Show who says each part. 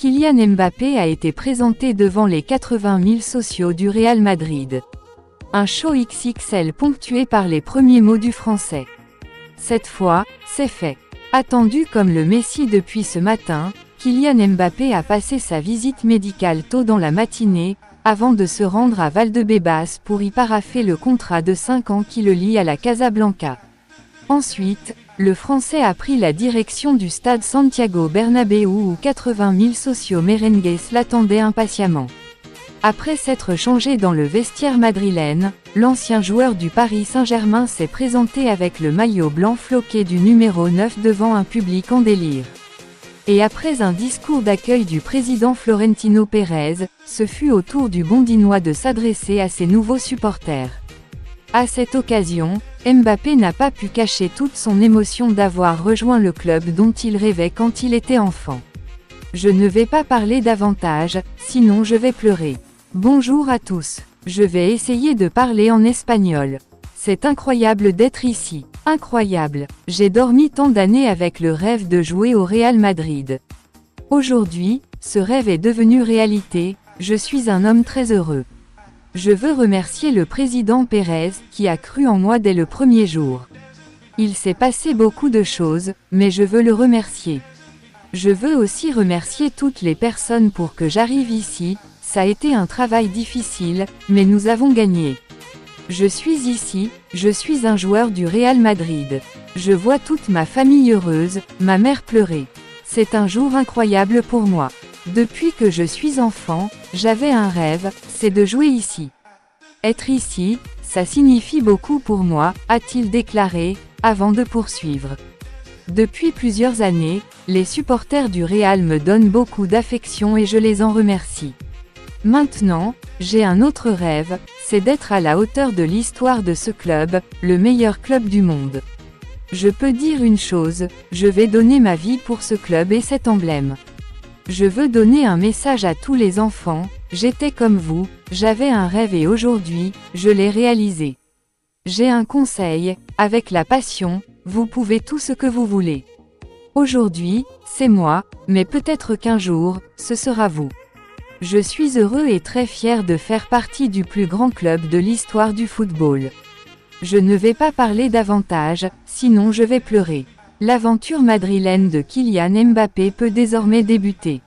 Speaker 1: Kylian Mbappé a été présenté devant les 80 000 sociaux du Real Madrid. Un show XXL ponctué par les premiers mots du français. Cette fois, c'est fait. Attendu comme le Messi depuis ce matin, Kylian Mbappé a passé sa visite médicale tôt dans la matinée, avant de se rendre à Valdebebas pour y paraffer le contrat de 5 ans qui le lie à la Casablanca. Ensuite, le Français a pris la direction du stade Santiago Bernabéu où 80 000 sociaux merengues l'attendaient impatiemment. Après s'être changé dans le vestiaire madrilène, l'ancien joueur du Paris Saint-Germain s'est présenté avec le maillot blanc floqué du numéro 9 devant un public en délire. Et après un discours d'accueil du président Florentino Pérez, ce fut au tour du Bondinois de s'adresser à ses nouveaux supporters. À cette occasion, Mbappé n'a pas pu cacher toute son émotion d'avoir rejoint le club dont il rêvait quand il était enfant. Je ne vais pas parler davantage, sinon je vais pleurer. Bonjour à tous. Je vais essayer de parler en espagnol. C'est incroyable d'être ici. Incroyable. J'ai dormi tant d'années avec le rêve de jouer au Real Madrid. Aujourd'hui, ce rêve est devenu réalité, je suis un homme très heureux. Je veux remercier le président Pérez, qui a cru en moi dès le premier jour. Il s'est passé beaucoup de choses, mais je veux le remercier. Je veux aussi remercier toutes les personnes pour que j'arrive ici, ça a été un travail difficile, mais nous avons gagné. Je suis ici, je suis un joueur du Real Madrid. Je vois toute ma famille heureuse, ma mère pleurer. C'est un jour incroyable pour moi. Depuis que je suis enfant, j'avais un rêve, c'est de jouer ici. Être ici, ça signifie beaucoup pour moi, a-t-il déclaré, avant de poursuivre. Depuis plusieurs années, les supporters du Real me donnent beaucoup d'affection et je les en remercie. Maintenant, j'ai un autre rêve, c'est d'être à la hauteur de l'histoire de ce club, le meilleur club du monde. Je peux dire une chose, je vais donner ma vie pour ce club et cet emblème. Je veux donner un message à tous les enfants, j'étais comme vous, j'avais un rêve et aujourd'hui, je l'ai réalisé. J'ai un conseil, avec la passion, vous pouvez tout ce que vous voulez. Aujourd'hui, c'est moi, mais peut-être qu'un jour, ce sera vous. Je suis heureux et très fier de faire partie du plus grand club de l'histoire du football. Je ne vais pas parler davantage, sinon je vais pleurer. L'aventure madrilène de Kylian Mbappé peut désormais débuter.